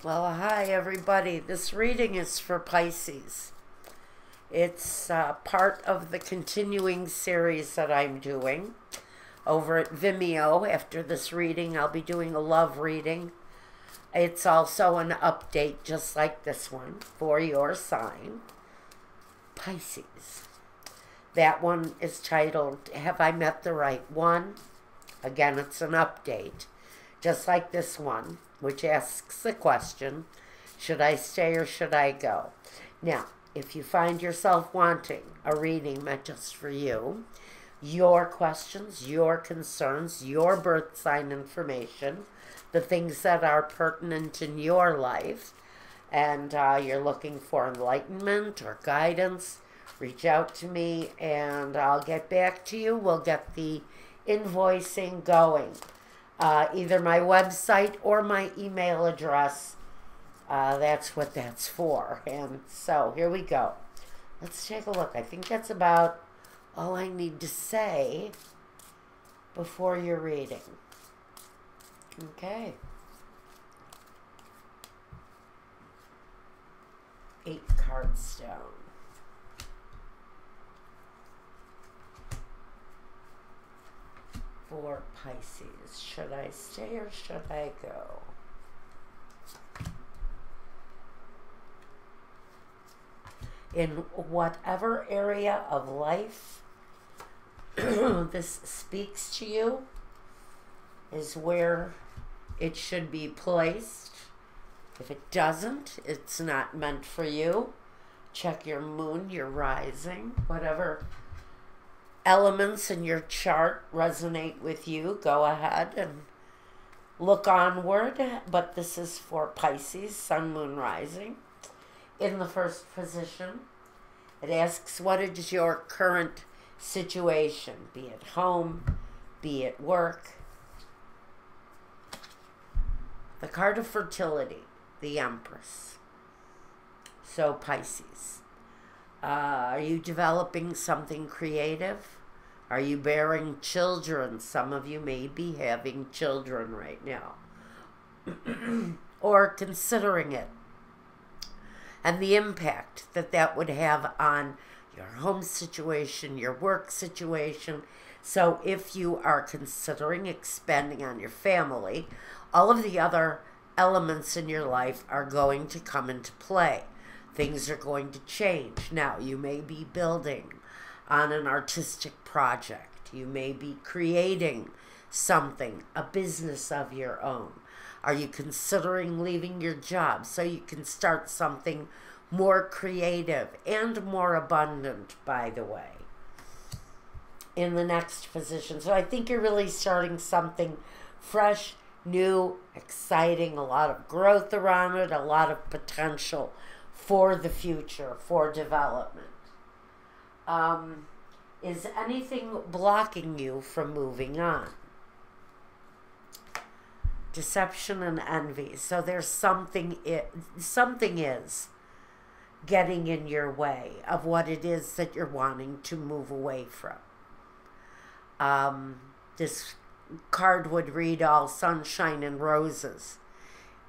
Well, hi everybody. This reading is for Pisces. It's part of the continuing series that I'm doing over at Vimeo. After this reading, I'll be doing a love reading. It's also an update, just like this one, for your sign, Pisces. That one is titled, Have I Met the Right One? Again, it's an update, just like this one, which asks the question, should I stay or should I go? Now, if you find yourself wanting a reading meant just for you, your questions, your concerns, your birth sign information, the things that are pertinent in your life, and you're looking for enlightenment or guidance, reach out to me and I'll get back to you. We'll get the invoicing going. Either my website or my email address. That's what that's for. And so here we go. Let's take a look. I think that's about all I need to say before your reading. Okay. 8 cards down. For Pisces, should I stay or should I go? In whatever area of life this speaks to you is where it should be placed. If it doesn't, it's not meant for you. Check your moon, your rising, whatever elements in your chart resonate with you, go ahead and look onward. But this is for Pisces, sun, moon, rising. In the first position, it asks, what is your current situation? Be it home, be it work. The card of fertility, the Empress. So Pisces, are you developing something creative? Are you bearing children? Some of you may be having children right now. Or considering it. And the impact that that would have on your home situation, your work situation. So if you are considering expanding on your family, all of the other elements in your life are going to come into play. Things are going to change. Now, you may be building on an artistic project. You may be creating something, a business of your own. Are you considering leaving your job so you can start something more creative and more abundant, by the way, in the next position? So I think you're really starting something fresh, new, exciting, a lot of growth around it, a lot of potential for the future, for development. Is anything blocking you from moving on? Deception and envy. So there's something is getting in your way of what it is that you're wanting to move away from. This card would read all sunshine and roses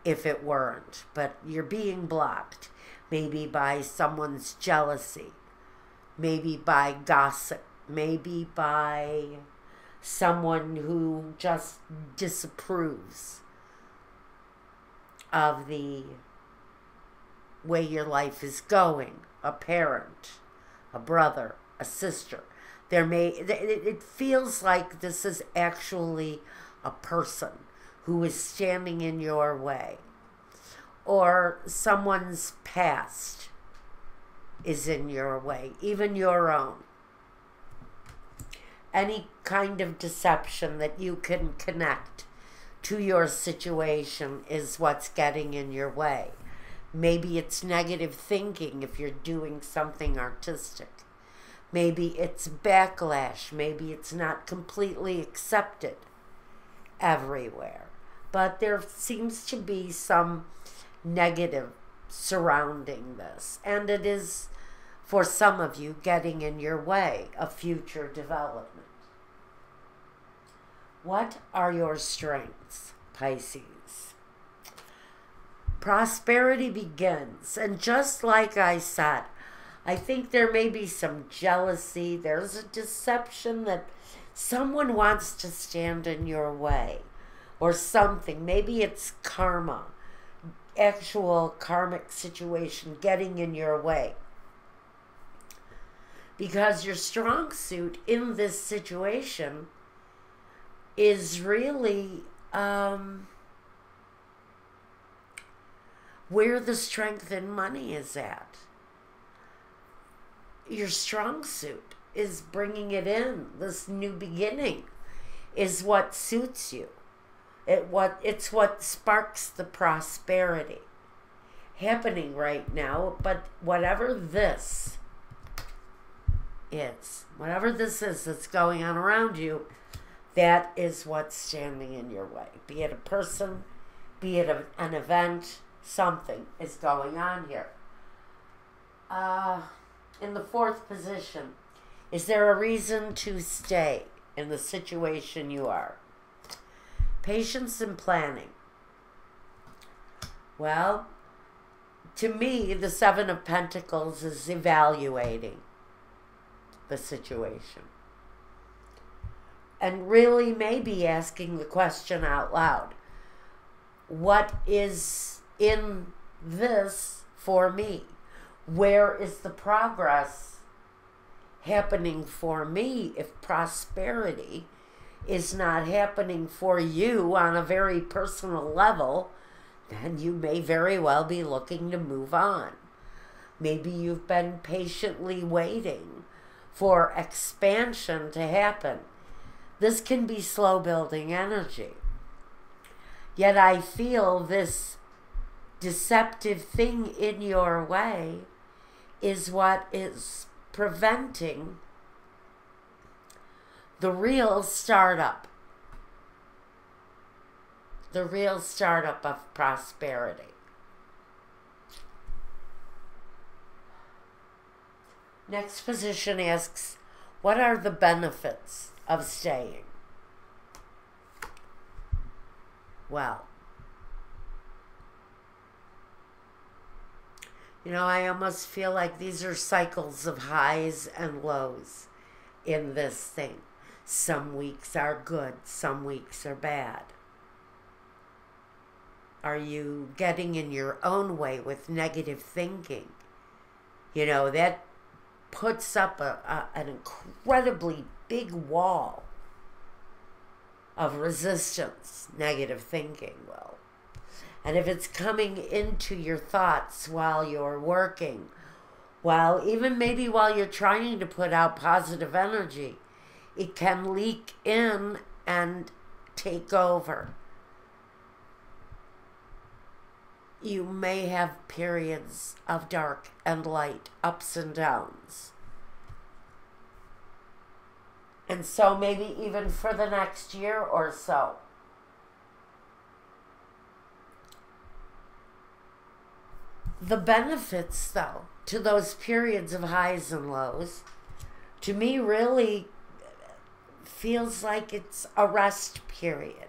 if it weren't, but you're being blocked, maybe by someone's jealousy, maybe by gossip, maybe by someone who just disapproves of the way your life is going. A parent, a brother, a sister. It feels like this is actually a person who is standing in your way, or someone's past is in your way, even your own. Any kind of deception that you can connect to your situation is what's getting in your way. Maybe it's negative thinking if you're doing something artistic. Maybe it's backlash. Maybe it's not completely accepted everywhere. But there seems to be some negative surrounding this. And it is, for some of you, getting in your way of future development. What are your strengths, Pisces? prosperity begins. And just like I said, I think there may be some jealousy. There's a deception that someone wants to stand in your way or something. Maybe it's karma, actual karmic situation getting in your way. Because your strong suit in this situation is really where the strength in money is at. Your strong suit is bringing it in. This new beginning is what suits you. It's what sparks the prosperity happening right now. But whatever this is that's going on around you, that is what's standing in your way. Be it a person, be it an event, something is going on here. In the fourth position, is there a reason to stay in the situation you are? Patience and planning. Well, to me, the Seven of Pentacles is evaluating the situation. And really maybe asking the question out loud. What is in this for me? Where is the progress happening for me if prosperity is not happening for you on a very personal level? Then you may very well be looking to move on. Maybe you've been patiently waiting for expansion to happen. This can be slow building energy. Yet I feel this deceptive thing in your way is what is preventing the real startup. The real startup of prosperity. Next position asks, what are the benefits of staying? Well, you know, I almost feel like these are cycles of highs and lows in this thing. Some weeks are good, some weeks are bad. Are you getting in your own way with negative thinking? You know, that puts up an incredibly big wall of resistance, negative thinking will. And if it's coming into your thoughts while you're working, even maybe while you're trying to put out positive energy, it can leak in and take over. You may have periods of dark and light, ups and downs. And so maybe even for the next year or so. The benefits, though, to those periods of highs and lows, to me really feels like it's a rest period.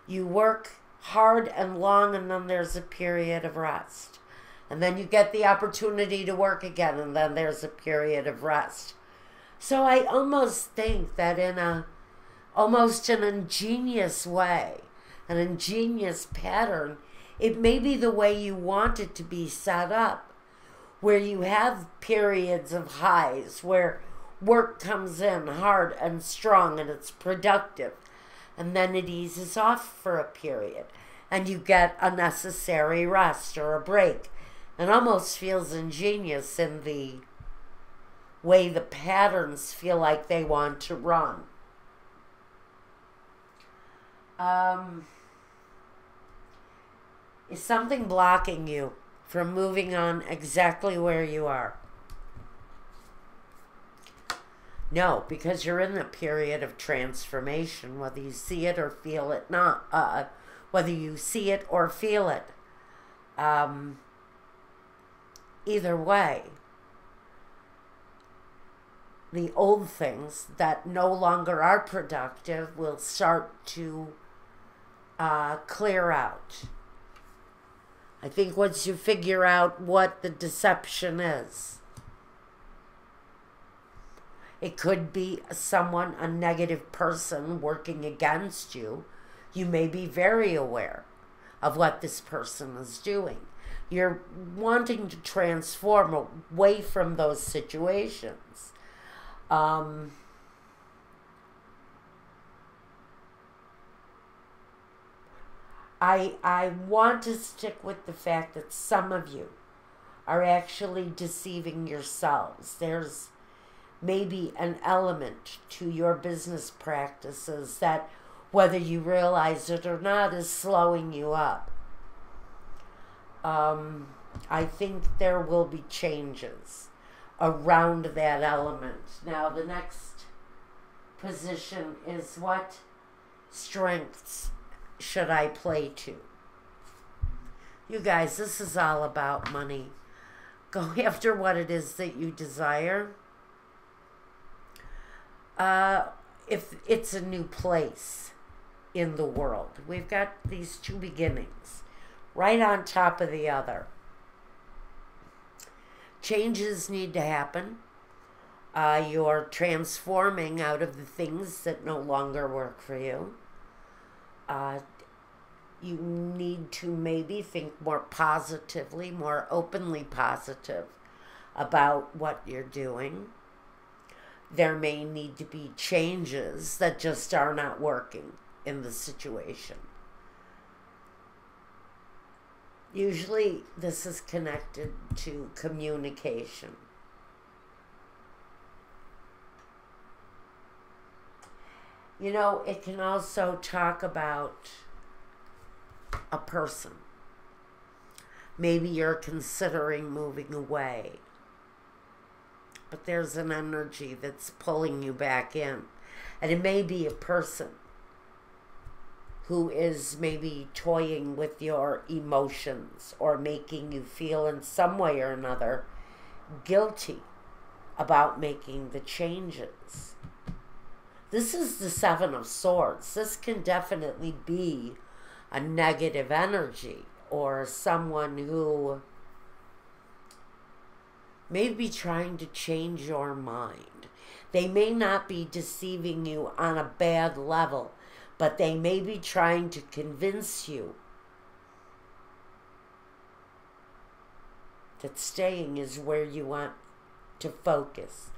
You work hard and long, and then there's a period of rest. And then you get the opportunity to work again, and then there's a period of rest. So I almost think that in almost an ingenious way, an ingenious pattern, it may be the way you want it to be set up, where you have periods of highs, where work comes in hard and strong and it's productive. And then it eases off for a period. And you get a necessary rest or a break. It almost feels ingenious in the way the patterns feel like they want to run. Is something blocking you from moving on exactly where you are? No, because you're in a period of transformation, whether you see it or feel it not. Whether you see it or feel it. Either way, the old things that no longer are productive will start to clear out. I think once you figure out what the deception is, it could be someone, a negative person working against you. You may be very aware of what this person is doing. You're wanting to transform away from those situations. I want to stick with the fact that some of you are actually deceiving yourselves. There's maybe an element to your business practices that, whether you realize it or not, is slowing you up. I think there will be changes around that element. Now, the next position is, what strengths should I play to? You guys, this is all about money. Go after what it is that you desire. If it's a new place in the world, we've got these two beginnings right on top of the other. Changes need to happen. You're transforming out of the things that no longer work for you. You need to maybe think more positively, more openly positive about what you're doing. There may need to be changes that just are not working in the situation. Usually this is connected to communication. You know, it can also talk about a person. Maybe you're considering moving away, but there's an energy that's pulling you back in. And it may be a person who is maybe toying with your emotions or making you feel in some way or another guilty about making the changes. This is the Seven of Swords. This can definitely be a negative energy, or someone who may be trying to change your mind. They may not be deceiving you on a bad level, but they may be trying to convince you that staying is where you want to focus.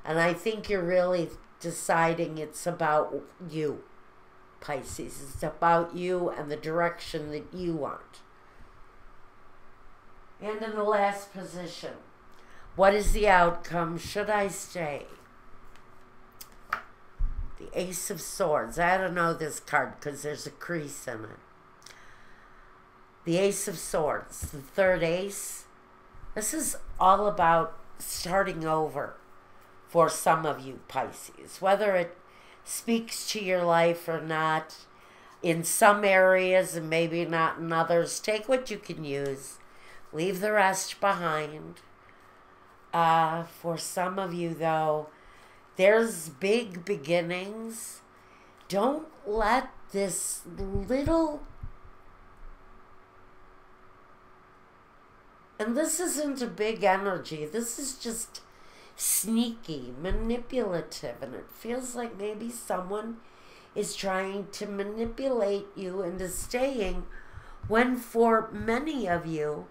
And I think you're really deciding it's about you, Pisces. It's about you and the direction that you want. And in the last position, what is the outcome? Should I stay? The Ace of Swords. I don't know this card because there's a crease in it. The Ace of Swords, the third ace. This is all about starting over for some of you, Pisces. Whether it speaks to your life or not, in some areas and maybe not in others, take what you can use. Leave the rest behind. For some of you, though, there's big beginnings. Don't let this little... And this isn't a big energy. This is just sneaky, manipulative. And it feels like maybe someone is trying to manipulate you into staying, when for many of you,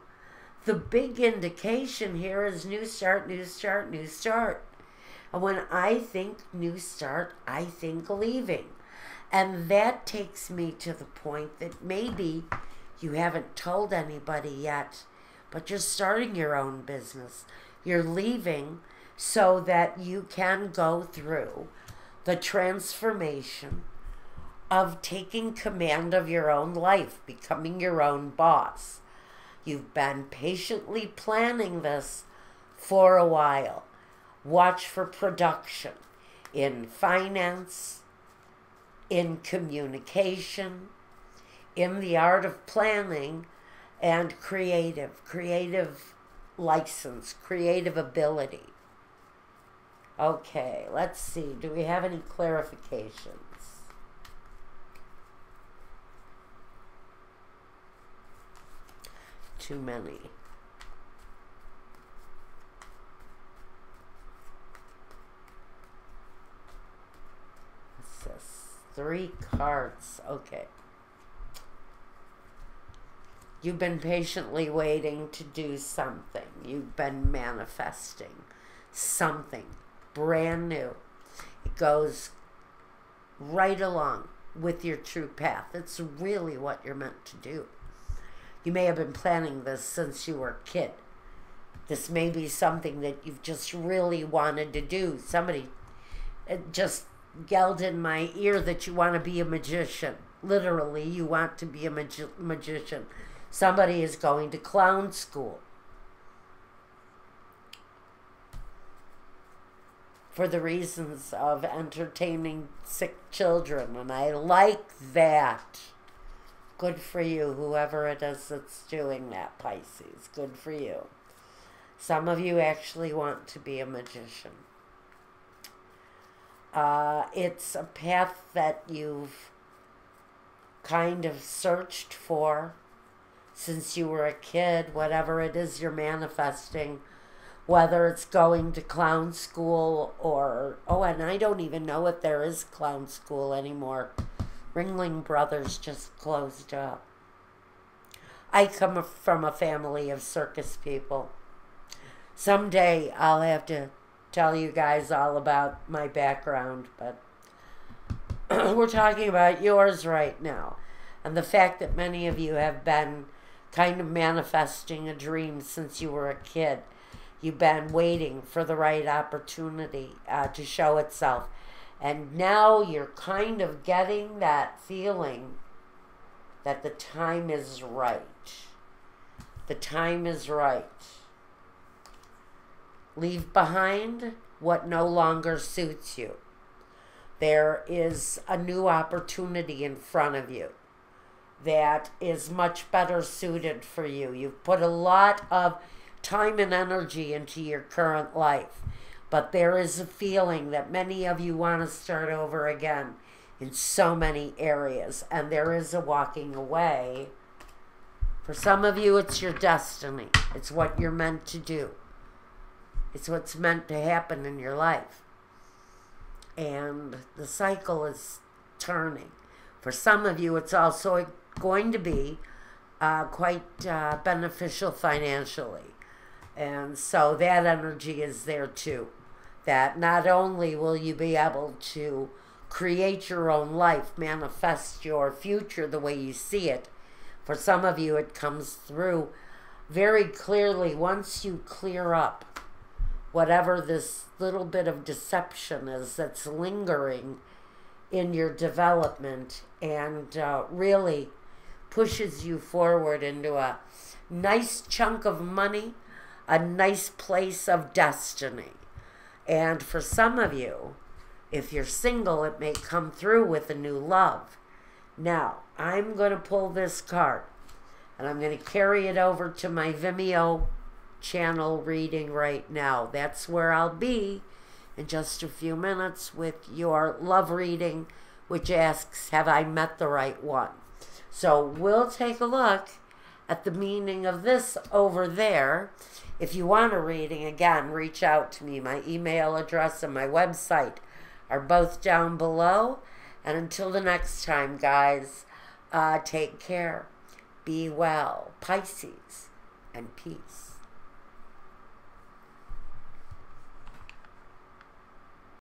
the big indication here is new start, new start, new start. And when I think new start, I think leaving. And that takes me to the point that maybe you haven't told anybody yet, but you're starting your own business. You're leaving so that you can go through the transformation of taking command of your own life, becoming your own boss. You've been patiently planning this for a while. Watch for production in finance, in communication, in the art of planning, and creative license, creative ability. Okay, let's see. Do we have any clarifications? too many. What's this? 3 cards. Okay. You've been patiently waiting to do something. You've been manifesting something brand new. It goes right along with your true path. It's really what you're meant to do. You may have been planning this since you were a kid. This may be something that you've just really wanted to do. Somebody just yelled in my ear that you want to be a magician. Literally, you want to be a magician. Somebody is going to clown school for the reasons of entertaining sick children, and I like that. Good for you, whoever it is that's doing that, Pisces. Good for you. Some of you actually want to be a magician. It's a path that you've kind of searched for since you were a kid, whatever it is you're manifesting, whether it's going to clown school or, oh, and I don't even know if there is clown school anymore. Ringling Brothers just closed up. I come from a family of circus people. Someday I'll have to tell you guys all about my background, but we're talking about yours right now. And the fact that many of you have been kind of manifesting a dream since you were a kid. You've been waiting for the right opportunity to show itself. And now you're kind of getting that feeling that the time is right. The time is right. Leave behind what no longer suits you. There is a new opportunity in front of you that is much better suited for you. You've put a lot of time and energy into your current life, but there is a feeling that many of you want to start over again in so many areas, and there is a walking away. For some of you, it's your destiny. It's what you're meant to do. It's what's meant to happen in your life. And the cycle is turning. For some of you, it's also going to be quite beneficial financially. And so that energy is there too. That not only will you be able to create your own life, manifest your future the way you see it. For some of you, it comes through very clearly once you clear up whatever this little bit of deception is that's lingering in your development, and really pushes you forward into a nice chunk of money, a nice place of destiny. And for some of you, if you're single, it may come through with a new love. Now, I'm going to pull this card, and I'm going to carry it over to my Vimeo channel reading right now. That's where I'll be in just a few minutes with your love reading, which asks, have I met the right one? So we'll take a look at the meaning of this over there. If you want a reading, again, reach out to me. My email address and my website are both down below. And until the next time, guys, take care. Be well. Pisces and peace.